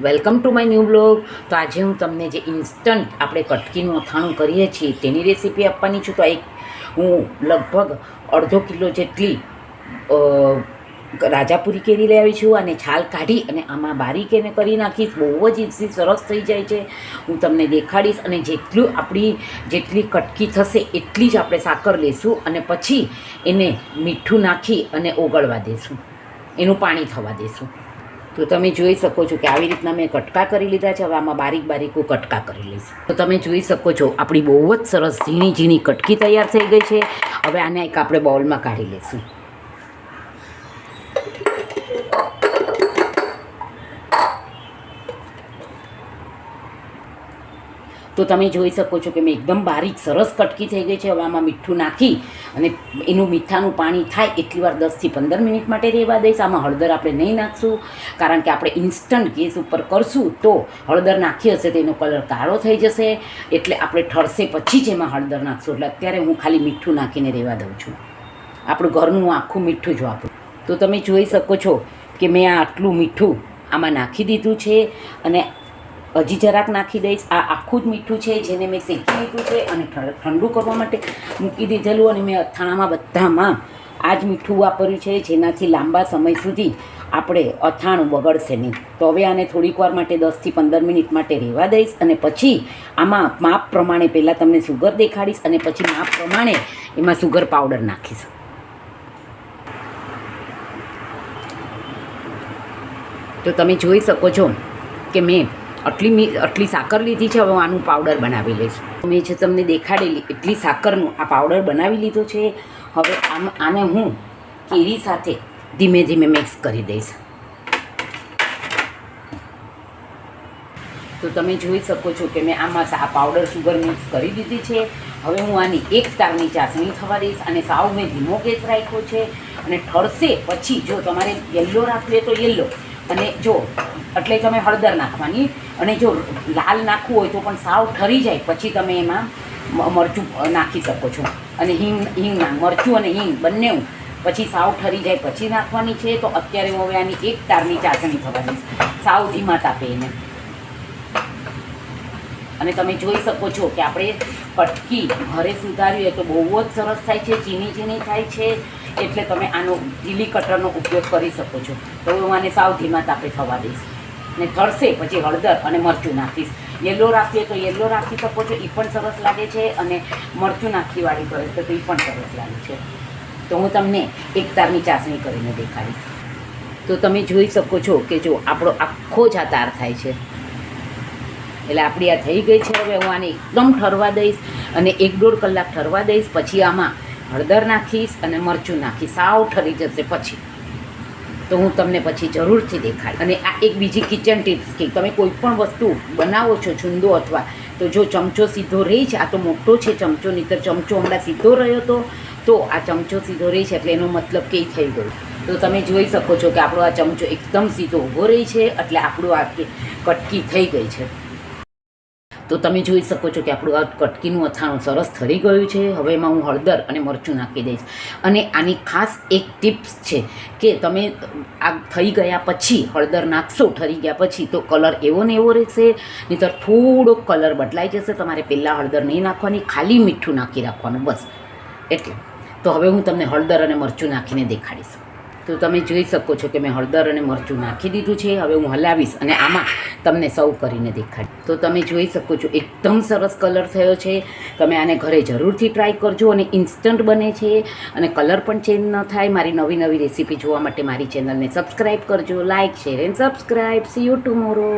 Welcome to my new blog. તો આજે હું તમને જે ઇન્સ્ટન્ટ આપણે કટકીનું અથાણું કરીએ છીએ તેની રેસીપી આપવાની છું. તો હું લગભગ અડધો કિલો જેટલી રાજાપુરી કેરી લઈ આવી છું અને છાલ કાઢી અને આમાં બારીક એને કરી નાખીશ. બહુ જ ઇઝી, સરસ થઈ જાય છે. હું તમને દેખાડીશ અને જેટલી કટકી થશે એટલી જ આપણે સાકર લઈશું અને પછી એને મીઠું નાખી અને ઓગળવા દઈશું, એનું પાણી થવા દઈશું. તો તમે જોઈ શકો છો કે આવી રીતના મેં કટકા કરી લીધા છે. હવે આમાં બારીક બારીક હું કટકા કરી લઈશ. તો તમે જોઈ શકો છો આપણી બહુ જ સરસ ઝીણી ઝીણી કટકી તૈયાર થઈ ગઈ છે. હવે આને એક આપણે બાઉલમાં કાઢી લઈશું. તો તમે જોઈ શકો છો કે મેં એકદમ બારીક સરસ કટકી થઈ ગઈ છે. હવે આમાં મીઠું નાખી અને એનું મીઠાનું પાણી થાય એટલી વાર 10 થી 15 મિનિટ માટે રહેવા દઈશ. આમાં હળદર આપણે નહીં નાખશું, કારણ કે આપણે ઇન્સ્ટન્ટ ગેસ ઉપર કરશું તો હળદર નાખી હશે તો એનો કલર કાળો થઈ જશે, એટલે આપણે ઠરશે પછી જ એમાં હળદર નાખશું. એટલે અત્યારે હું ખાલી મીઠું નાખીને રહેવા દઉં છું. આપણું ઘરનું આખું મીઠું જ વાપરું. તો તમે જોઈ શકો છો કે મેં આટલું મીઠું આમાં નાખી દીધું છે અને હજી જરાક નાખી દઈશ. આ આખું જ મીઠું છે જેને મેં શેકી લીધું છે અને ઠંડુ કરવા માટે મૂકી દીધેલું. અને મેં અથાણામાં બધામાં આ જ મીઠું વાપર્યું છે, જેનાથી લાંબા સમય સુધી આપણે અથાણું બગડશે નહીં. તો હવે આને થોડીક વાર માટે 10 થી 15 મિનિટ માટે રહેવા દઈશ અને પછી આમાં માપ પ્રમાણે પહેલાં તમને સુગર દેખાડીશ અને પછી માપ પ્રમાણે એમાં સુગર પાવડર નાખીશ. તો તમે જોઈ શકો છો કે મેં આટલી સાકર લીધી છે. હવે હું આનું પાવડર બનાવી લઈશ. મેં જે તમને દેખાડેલી એટલી સાકરનું આ પાવડર બનાવી લીધો છે. હવે આને હું કેરી સાથે ધીમે ધીમે મિક્સ કરી દઈશ. તો તમે જોઈ શકો છો કે મેં આમાં આ પાવડર સુગર મિક્સ કરી દીધી છે. હવે હું આની 1 તારની ચાસણી થવા દઈશ અને સાવ મેં ધીમો ગેસ રાખ્યો છે અને ઠરશે પછી જો તમારે યલો રાખવી હોય તો યલો, અને જો એટલે તમે હળદર નાખવાની, અને જો લાલ નાખવું હોય તો પણ સાવ ઠરી જાય પછી તમે એમાં મરચું નાખી શકો છો. અને હિંગ મરચું અને હિંગ બંને પછી સાવ ઠરી જાય પછી નાખવાની છે. તો અત્યારે હું હવે આની 1 તારની ચાસણી થવા દઈશ, સાવ ધીમા તાપે એને. અને તમે જોઈ શકો છો કે આપણે કટકી ઘરે સુધારીએ તો બહુ જ સરસ થાય છે, ઝીણી ઝીણી થાય છે. એટલે તમે આનો ચીલી કટરનો ઉપયોગ કરી શકો છો. તો હું આને સાવ ધીમા તાપે થવા દઈશ ને ઠરશે પછી હળદર અને મરચું નાખીશ. યલો રાખીએ તો યલો રાખી શકો છો, એ પણ સરસ લાગે છે. અને મરચું નાખીવાળી કરે તો એ પણ સરસ લાગે છે. તો હું તમને 1 તારની ચાસણી કરીને દેખાડીશ. તો તમે જોઈ શકો છો કે જો આપણો આખો જ આ તાર થાય છે, એટલે આપણી આ થઈ ગઈ છે. હવે હું આને એકદમ ઠરવા દઈશ અને 1-1.5 કલાક ઠરવા દઈશ. પછી આમાં હળદર નાખીશ અને મરચું નાખીશ. સાવ ઠરી જશે પછી તો હું તમને પછી જરૂરથી દેખાડીશ. અને આ એક બીજી કિચન ટિપ્સ કે તમે કોઈ પણ વસ્તુ બનાવો છો છુંદો અથવા, તો જો ચમચો સીધો રહી છે, આ તો મોટો છે ચમચો, નહીંતર ચમચો હમણાં સીધો રહ્યો તો આ ચમચો સીધો રહી છે એટલે એનો મતલબ કે થઈ ગયું. તો તમે જોઈ શકો છો કે આપણો આ ચમચો એકદમ સીધો ઊભો રહી છે એટલે આપણું આ કટકી થઈ ગઈ છે. તો તમે જોઈ શકો છો કે આપણું આ કટકીનું અથાણું સરસ ઠરી ગયું છે. હવે એમાં હું હળદર અને મરચું નાખી દઈશ. અને આની ખાસ એક ટિપ્સ છે કે તમે આ થઈ ગયા પછી હળદર નાખશો ઠરી ગયા પછી તો કલર એવો ને એવો રહેશે, નહીંતર થોડોક કલર બદલાઈ જશે. તમારે પહેલાં હળદર નહીં નાખવાની, ખાલી મીઠું નાખી રાખવાનું બસ. એટલે તો હવે હું તમને હળદર અને મરચું નાખીને દેખાડીશ. તો તમે જોઈ શકો છો કે મેં હળદર અને મરચું નાખી દીધું છે. હવે હું હલાવીશ અને આમાં તમને સર્વ કરીને દેખાડીશ. તો તમે જોઈ શકો છો એકદમ સરસ કલર થયો છે. તમે આને ઘરે જરૂરથી ટ્રાય કરજો અને ઇન્સ્ટન્ટ બને છે અને કલર પણ ચેન્જ ન થાય. મારી નવી નવી રેસીપી જોવા માટે મારી ચેનલને સબસ્ક્રાઈબ કરજો. Like, share and subscribe. C you tomorrow.